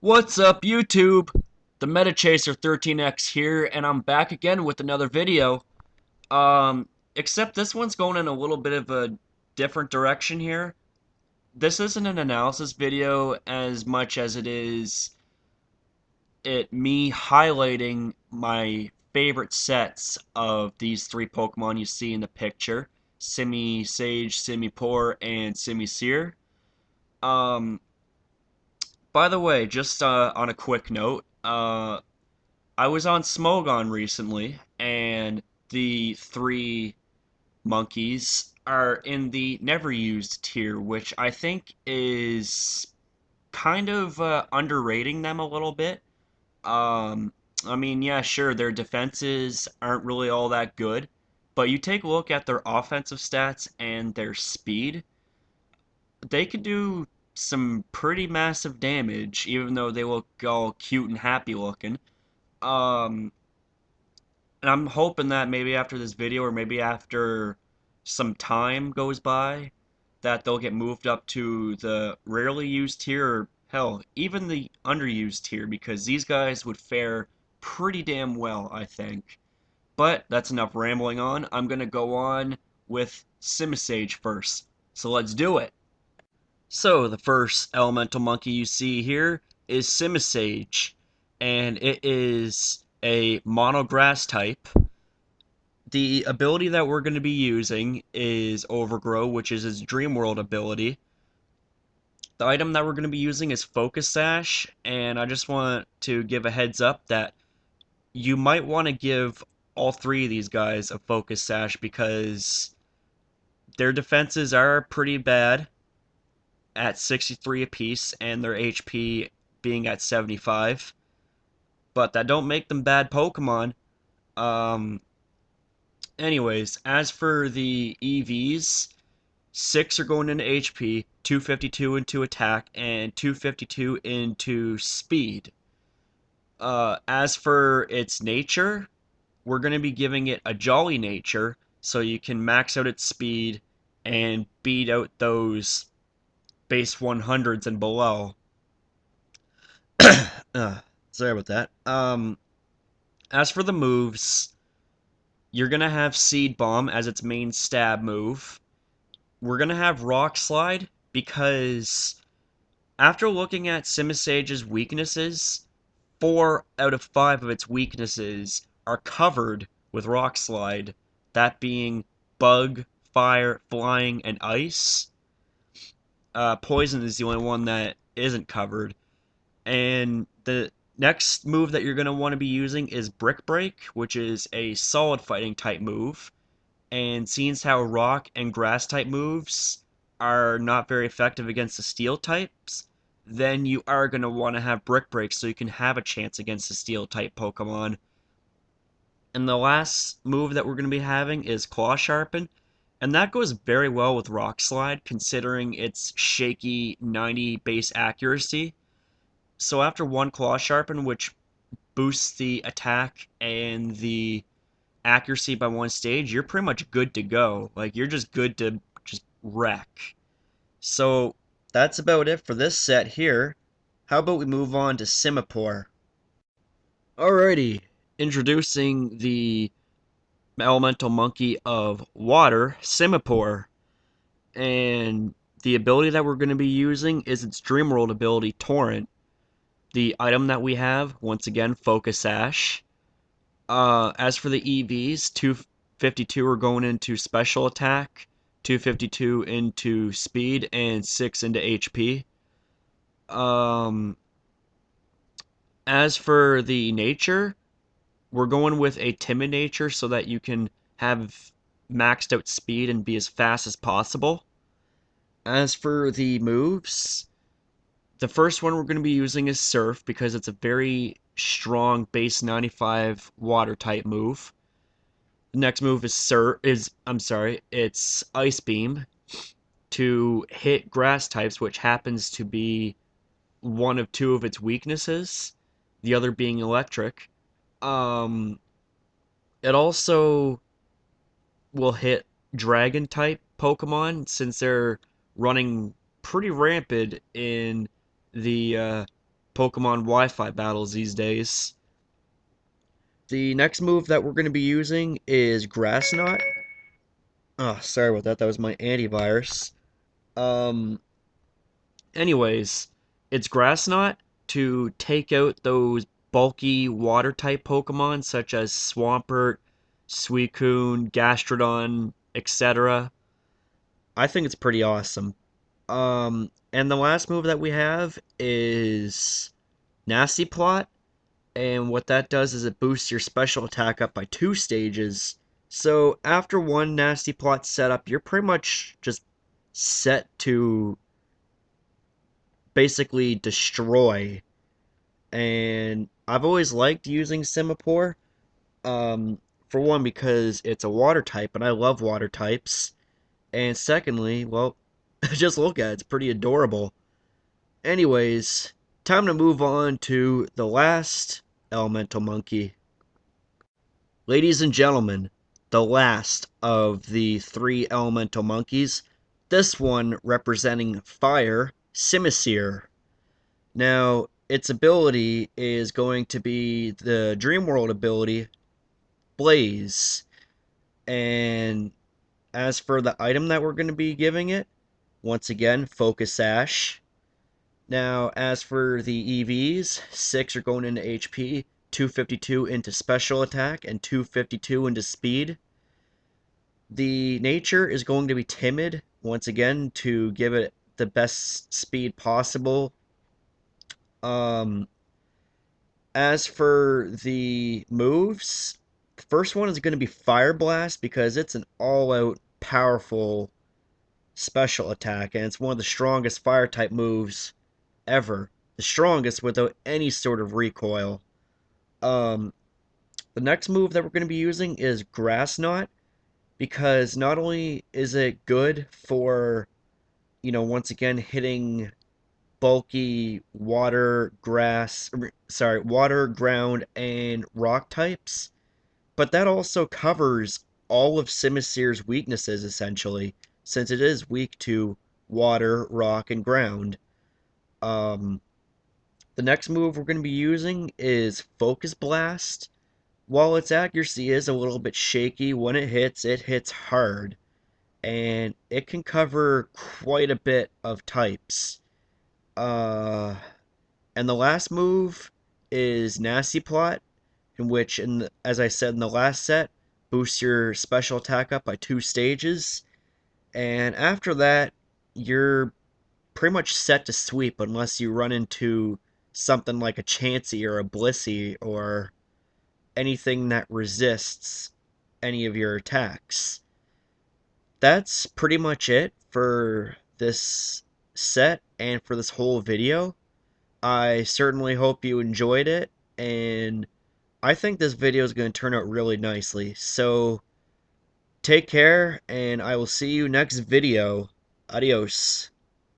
What's up, YouTube? The TheMetaChaser13x here, and I'm back again with another video. Except this one's going in a little bit of a different direction here. This isn't an analysis video as much as it is me highlighting my favorite sets of these three Pokemon you see in the picture. Simi Sage, Simi Poor, and Simi Seer. Um, by the way, just on a quick note, I was on Smogon recently, and the three monkeys are in the never used tier, which I think is kind of underrating them a little bit. Um, I mean, yeah, sure, their defenses aren't really all that good, but you take a look at their offensive stats and their speed, they could do some pretty massive damage, even though they look all cute and happy looking. Um, And I'm hoping that maybe after this video or maybe after some time goes by, that they'll get moved up to the rarely used tier, or hell, even the underused tier, because these guys would fare pretty damn well, I think. But that's enough rambling on. I'm gonna go on with Simisage first. So let's do it. So the first elemental monkey you see here is Simisage, and it is a monograss type. The ability that we're going to be using is Overgrow, which is his Dream World ability. The item that we're going to be using is Focus Sash, and I just want to give a heads up that you might want to give all three of these guys a Focus Sash because their defenses are pretty bad at 63 apiece and their HP being at 75, but that don't make them bad Pokemon. Um, Anyways, as for the EVs, 6 are going into HP, 252 into attack, and 252 into speed. As for its nature, we're going to be giving it a jolly nature, so you can max out its speed and beat out those base 100s and below. Sorry about that. As for the moves, you're going to have Seed Bomb as its main stab move. We're going to have Rock Slide because after looking at Simisage's weaknesses, 4 out of 5 of its weaknesses are covered with Rock Slide, that being Bug, Fire, Flying, and Ice. Poison is the only one that isn't covered. And the next move that you're going to want to be using is Brick Break, which is a solid fighting type move. And seeing as how rock and grass type moves are not very effective against the steel types, then you are going to want to have Brick Break so you can have a chance against the steel type Pokemon. And the last move that we're going to be having is Claw Sharpen, and that goes very well with Rock Slide considering its shaky 90 base accuracy. So after one Claw Sharpen, which boosts the attack and the accuracy by one stage, you're pretty much good to go. Like, you're just good to just wreck. So, that's about it for this set here. How about we move on to Simipour? Alrighty, introducing the elemental monkey of water, Simipour. And the ability that we're going to be using is its Dream World ability, Torrent. The item that we have, once again, Focus Sash. As for the EVs, 252 are going into special attack, 252 into speed, and 6 into HP. Um, as for the nature, we're going with a timid nature so that you can have maxed out speed and be as fast as possible. As for the moves, the first one we're going to be using is Surf because it's a very strong base 95 water type move. The next move it's Ice Beam to hit grass types, which happens to be one of two of its weaknesses, the other being electric. Um, it also will hit dragon type Pokemon since they're running pretty rampant in the Pokemon Wi-Fi battles these days. The next move that we're going to be using is Grass Knot. Oh, sorry about that. That was my antivirus. Um, Anyways, it's Grass Knot to take out those bulky water type Pokemon such as Swampert, Suicune, Gastrodon, etc. I think it's pretty awesome. And the last move that we have is Nasty Plot, and what that does is it boosts your special attack up by 2 stages. So after one Nasty Plot setup, you're pretty much just set to basically destroy. And I've always liked using Simipour. Um, for one, because it's a water type, and I love water types. And secondly, well, just look at it, it's pretty adorable. Anyways, time to move on to the last elemental monkey. Ladies and gentlemen, the last of the 3 elemental monkeys. This one representing fire, Simisear. Now, its ability is going to be the Dream World ability, Blaze. And as for the item that we're going to be giving it, once again, Focus Sash. Now, as for the EVs, 6 are going into HP, 252 into special attack, and 252 into speed. The nature is going to be timid, once again, to give it the best speed possible. As for the moves, the first one is going to be Fire Blast because it's an all-out powerful special attack, and it's one of the strongest fire type moves ever. The strongest without any sort of recoil. Um, the next move that we're going to be using is Grass Knot because not only is it good for, once again hitting bulky water, ground, and rock types, but that also covers all of Simisear's weaknesses essentially, since it is weak to water, rock, and ground. Um, the next move we're going to be using is Focus Blast. While its accuracy is a little bit shaky, when it hits hard, and it can cover quite a bit of types. Uh, and the last move is Nasty Plot, in which, as I said in the last set, boosts your special attack up by 2 stages. And after that, you're pretty much set to sweep unless you run into something like a Chansey or a Blissey or anything that resists any of your attacks. That's pretty much it for this set and for this whole video. I certainly hope you enjoyed it, and I think this video is going to turn out really nicely. So, take care, and I will see you next video. Adios.